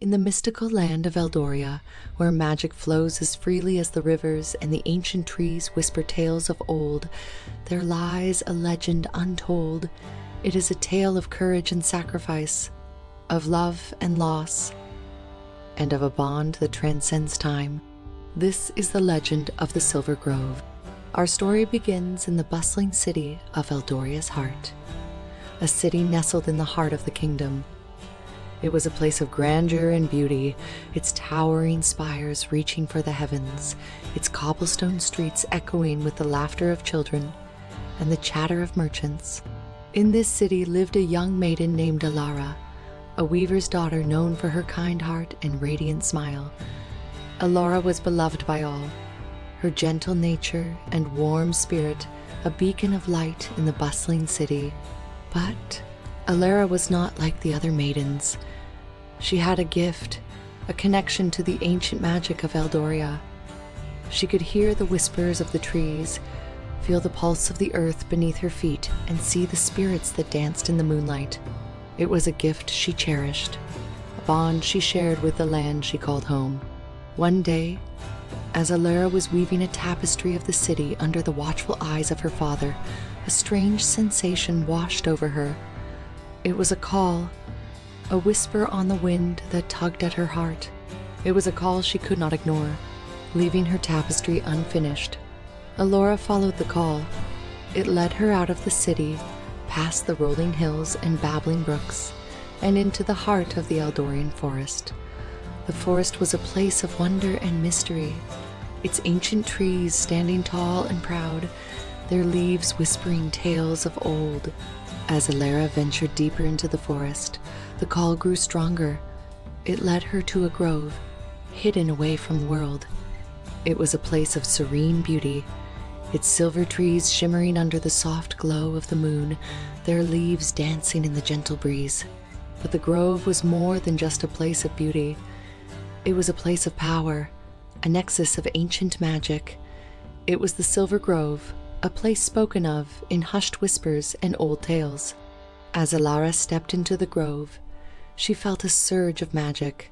In the mystical land of Eldoria, where magic flows as freely as the rivers and the ancient trees whisper tales of old, there lies a legend untold. It is a tale of courage and sacrifice, of love and loss, and of a bond that transcends time. This is the legend of the Silver Grove. Our story begins in the bustling city of Eldoria's heart, a city nestled in the heart of the kingdom. It was a place of grandeur and beauty, its towering spires reaching for the heavens, its cobblestone streets echoing with the laughter of children and the chatter of merchants. In this city lived a young maiden named Elara, a weaver's daughter known for her kind heart and radiant smile. Elara was beloved by all, her gentle nature and warm spirit a beacon of light in the bustling city. But Elara was not like the other maidens. She had a gift, a connection to the ancient magic of Eldoria. She could hear the whispers of the trees, feel the pulse of the earth beneath her feet, and see the spirits that danced in the moonlight. It was a gift she cherished, a bond she shared with the land she called home. One day, as Elara was weaving a tapestry of the city under the watchful eyes of her father, a strange sensation washed over her. It was a call, a whisper on the wind that tugged at her heart. It was a call she could not ignore, leaving her tapestry unfinished. Elara followed the call. It led her out of the city, past the rolling hills and babbling brooks, and into the heart of the Eldorian forest. The forest was a place of wonder and mystery, its ancient trees standing tall and proud, their leaves whispering tales of old. As Elara ventured deeper into the forest, the call grew stronger. It led her to a grove, hidden away from the world. It was a place of serene beauty, its silver trees shimmering under the soft glow of the moon, their leaves dancing in the gentle breeze. But the grove was more than just a place of beauty. It was a place of power, a nexus of ancient magic. It was the Silver Grove, a place spoken of in hushed whispers and old tales. As Elara stepped into the grove, she felt a surge of magic.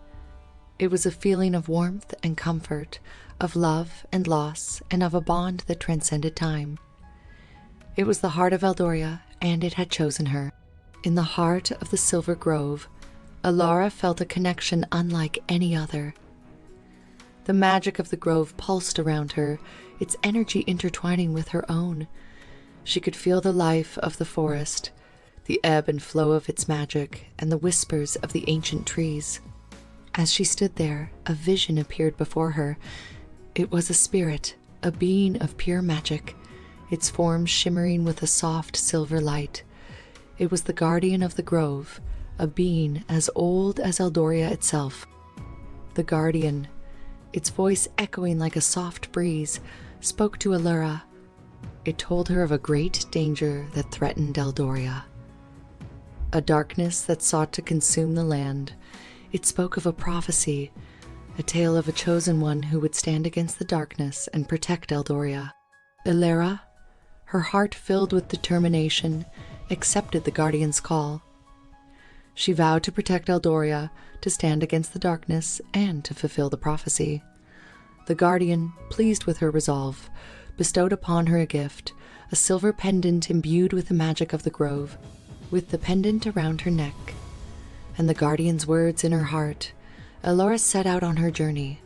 It was a feeling of warmth and comfort, of love and loss, and of a bond that transcended time. It was the heart of Eldoria, and it had chosen her. In the heart of the Silver Grove, Elara felt a connection unlike any other. The magic of the grove pulsed around her, its energy intertwining with her own. She could feel the life of the forest, the ebb and flow of its magic, and the whispers of the ancient trees. As she stood there, a vision appeared before her. It was a spirit, a being of pure magic, its form shimmering with a soft silver light. It was the guardian of the grove, a being as old as Eldoria itself. The guardian, its voice echoing like a soft breeze, spoke to Elara. It told her of a great danger that threatened Eldoria, a darkness that sought to consume the land. It spoke of a prophecy, a tale of a chosen one who would stand against the darkness and protect Eldoria. Elara, her heart filled with determination, accepted the guardian's call. She vowed to protect Eldoria, to stand against the darkness, and to fulfill the prophecy. The guardian, pleased with her resolve, bestowed upon her a gift, a silver pendant imbued with the magic of the grove. With the pendant around her neck, and the guardian's words in her heart, Elara set out on her journey.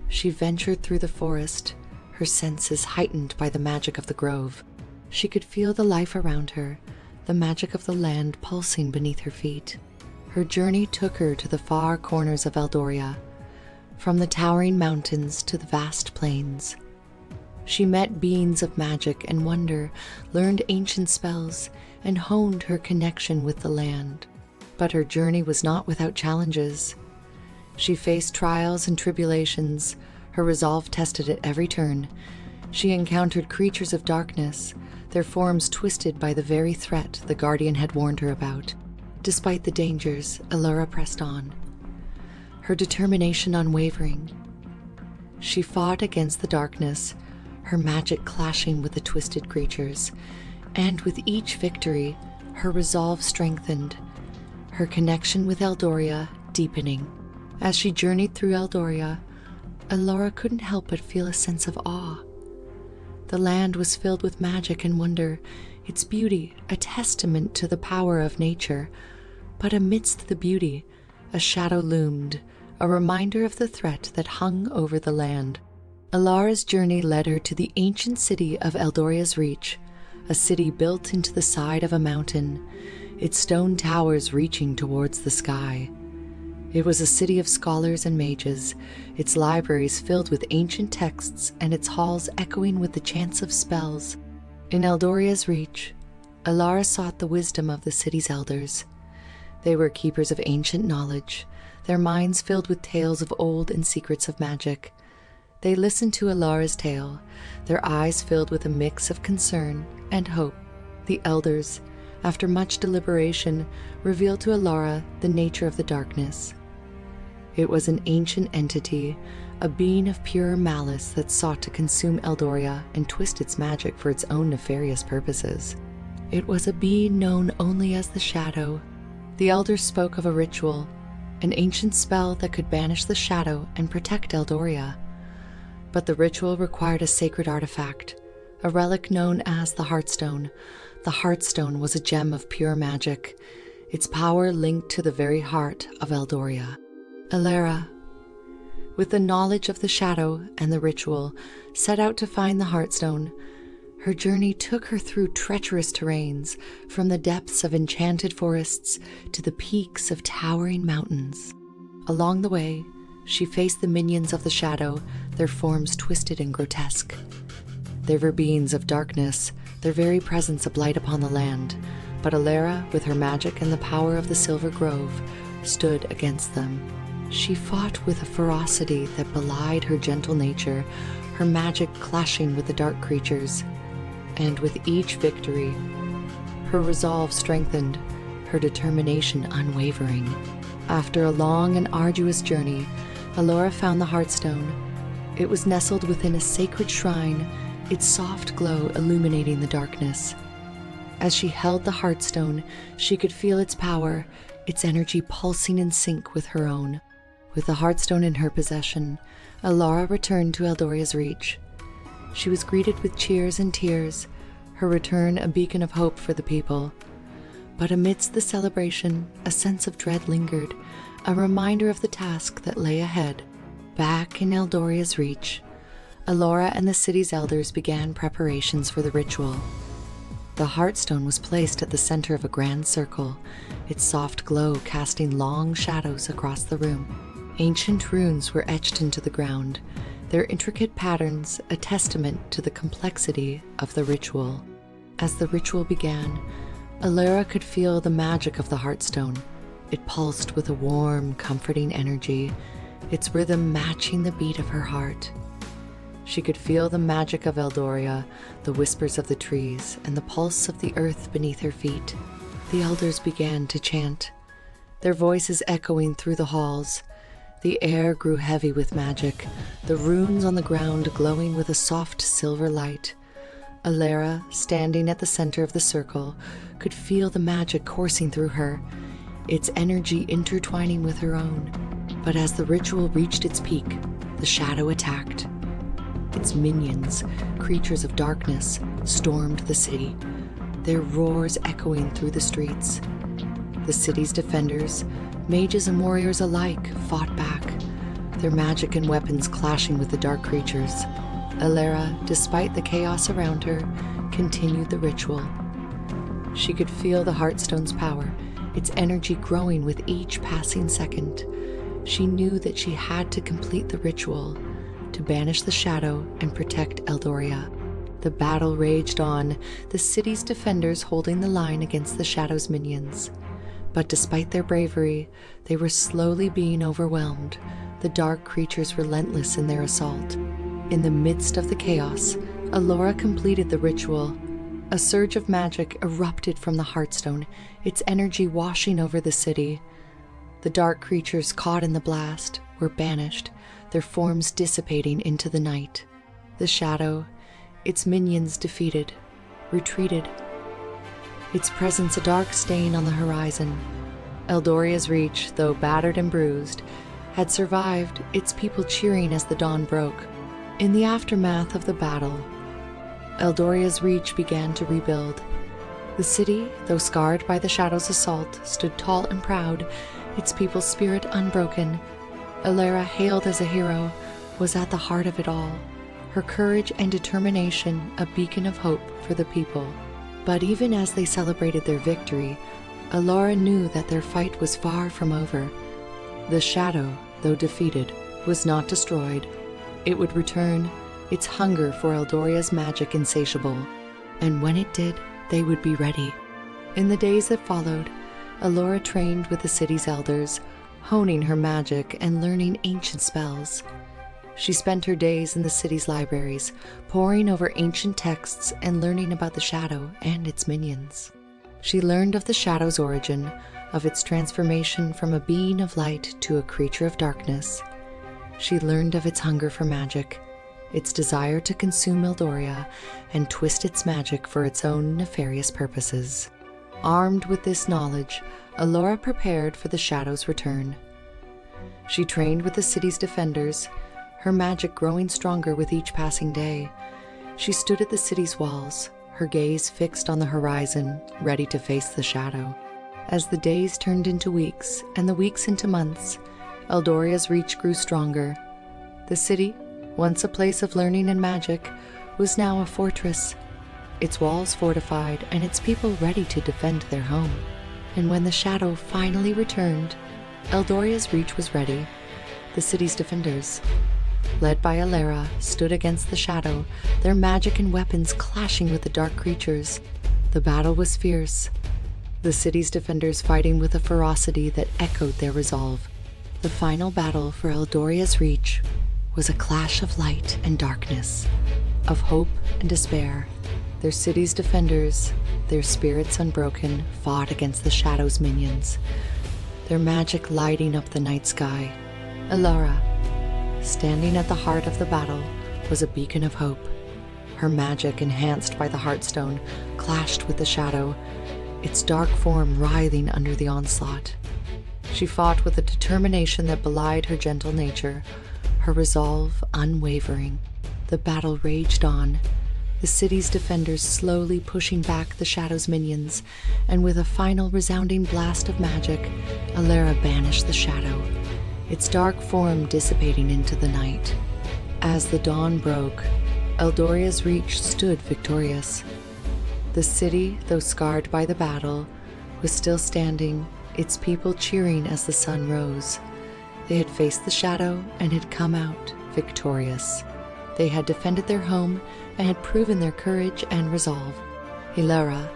She ventured through the forest, her senses heightened by the magic of the grove. She could feel the life around her, the magic of the land pulsing beneath her feet. Her journey took her to the far corners of Eldoria, from the towering mountains to the vast plains. She met beings of magic and wonder, learned ancient spells, and honed her connection with the land. But her journey was not without challenges. She faced trials and tribulations, her resolve tested at every turn. She encountered creatures of darkness, their forms twisted by the very threat the guardian had warned her about. Despite the dangers, Elara pressed on, her determination unwavering. She fought against the darkness, her magic clashing with the twisted creatures, and with each victory, her resolve strengthened, her connection with Eldoria deepening. As she journeyed through Eldoria, Elara couldn't help but feel a sense of awe. The land was filled with magic and wonder, its beauty a testament to the power of nature. But amidst the beauty, a shadow loomed, a reminder of the threat that hung over the land. Elara's journey led her to the ancient city of Eldoria's Reach, a city built into the side of a mountain, its stone towers reaching towards the sky. It was a city of scholars and mages, its libraries filled with ancient texts and its halls echoing with the chants of spells. In Eldoria's Reach, Elara sought the wisdom of the city's elders. They were keepers of ancient knowledge, their minds filled with tales of old and secrets of magic. They listened to Elara's tale, their eyes filled with a mix of concern and hope. The elders, after much deliberation, revealed to Elara the nature of the darkness. It was an ancient entity, a being of pure malice that sought to consume Eldoria and twist its magic for its own nefarious purposes. It was a being known only as the Shadow. The elders spoke of a ritual, an ancient spell that could banish the shadow and protect Eldoria. But the ritual required a sacred artifact, a relic known as the Heartstone. The Heartstone was a gem of pure magic, its power linked to the very heart of Eldoria. Elara, with the knowledge of the shadow and the ritual, set out to find the Heartstone. Her journey took her through treacherous terrains, from the depths of enchanted forests to the peaks of towering mountains. Along the way, she faced the minions of the shadow, their forms twisted and grotesque. They were beings of darkness, their very presence a blight upon the land, but Elara, with her magic and the power of the Silver Grove, stood against them. She fought with a ferocity that belied her gentle nature, her magic clashing with the dark creatures. And with each victory, her resolve strengthened, her determination unwavering. After a long and arduous journey, Elara found the Heartstone. It was nestled within a sacred shrine, its soft glow illuminating the darkness. As she held the Heartstone, she could feel its power, its energy pulsing in sync with her own. With the Heartstone in her possession, Elara returned to Eldoria's Reach. She was greeted with cheers and tears, her return a beacon of hope for the people. But amidst the celebration, a sense of dread lingered, a reminder of the task that lay ahead. Back in Eldoria's Reach, Elara and the city's elders began preparations for the ritual. The Heartstone was placed at the center of a grand circle, its soft glow casting long shadows across the room. Ancient runes were etched into the ground, their intricate patterns a testament to the complexity of the ritual. As the ritual began, Elara could feel the magic of the Heartstone. It pulsed with a warm, comforting energy, its rhythm matching the beat of her heart. She could feel the magic of Eldoria, the whispers of the trees, and the pulse of the earth beneath her feet. The elders began to chant, their voices echoing through the halls. The air grew heavy with magic, the runes on the ground glowing with a soft silver light. Elara, standing at the center of the circle, could feel the magic coursing through her, its energy intertwining with her own. But as the ritual reached its peak, the shadow attacked. Its minions, creatures of darkness, stormed the city, their roars echoing through the streets. The city's defenders, mages and warriors alike, fought back, their magic and weapons clashing with the dark creatures. Elara, despite the chaos around her, continued the ritual. She could feel the Heartstone's power, its energy growing with each passing second. She knew that she had to complete the ritual, to banish the shadow and protect Eldoria. The battle raged on, the city's defenders holding the line against the shadow's minions. But despite their bravery, they were slowly being overwhelmed, the dark creatures relentless in their assault. In the midst of the chaos, Elara completed the ritual. A surge of magic erupted from the Heartstone, its energy washing over the city. The dark creatures caught in the blast were banished, their forms dissipating into the night. The shadow, its minions defeated, retreated, its presence a dark stain on the horizon. Eldoria's Reach, though battered and bruised, had survived, its people cheering as the dawn broke. In the aftermath of the battle, Eldoria's reach began to rebuild. The city, though scarred by the Shadow's assault, stood tall and proud, its people's spirit unbroken. Elara, hailed as a hero, was at the heart of it all, her courage and determination a beacon of hope for the people. But even as they celebrated their victory, Elara knew that their fight was far from over. The Shadow, though defeated, was not destroyed. It would return, its hunger for Eldoria's magic insatiable, and when it did, they would be ready. In the days that followed, Elara trained with the city's elders, honing her magic and learning ancient spells. She spent her days in the city's libraries, poring over ancient texts and learning about the Shadow and its minions. She learned of the Shadow's origin, of its transformation from a being of light to a creature of darkness. She learned of its hunger for magic, its desire to consume Eldoria and twist its magic for its own nefarious purposes. Armed with this knowledge, Elara prepared for the Shadow's return. She trained with the city's defenders, her magic growing stronger with each passing day. She stood at the city's walls, her gaze fixed on the horizon, ready to face the Shadow. As the days turned into weeks, and the weeks into months, Eldoria's reach grew stronger. The city, once a place of learning and magic, was now a fortress, its walls fortified and its people ready to defend their home. And when the Shadow finally returned, Eldoria's reach was ready. The city's defenders, led by Elara, stood against the Shadow, their magic and weapons clashing with the dark creatures. The battle was fierce, the city's defenders fighting with a ferocity that echoed their resolve. The final battle for Eldoria's reach was a clash of light and darkness, of hope and despair. Their city's defenders, their spirits unbroken, fought against the Shadow's minions, their magic lighting up the night sky. Elara, standing at the heart of the battle, was a beacon of hope. Her magic, enhanced by the Heartstone, clashed with the Shadow, its dark form writhing under the onslaught. She fought with a determination that belied her gentle nature, her resolve unwavering. The battle raged on, the city's defenders slowly pushing back the Shadow's minions, and with a final resounding blast of magic, Elara banished the Shadow, its dark form dissipating into the night. As the dawn broke, Eldoria's reach stood victorious. The city, though scarred by the battle, was still standing, its people cheering as the sun rose. They had faced the Shadow and had come out victorious. They had defended their home and had proven their courage and resolve. Elara,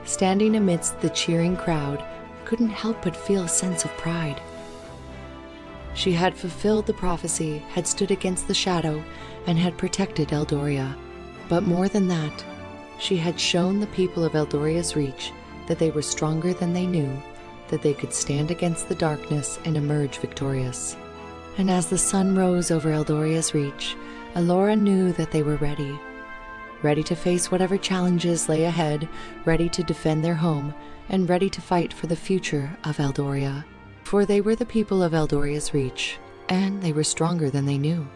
standing amidst the cheering crowd, couldn't help but feel a sense of pride. She had fulfilled the prophecy, had stood against the Shadow, and had protected Eldoria. But more than that, she had shown the people of Eldoria's reach that they were stronger than they knew, that they could stand against the darkness and emerge victorious. And as the sun rose over Eldoria's reach, Elara knew that they were ready to face whatever challenges lay ahead, ready to defend their home, and ready to fight for the future of Eldoria. For they were the people of Eldoria's reach, and they were stronger than they knew.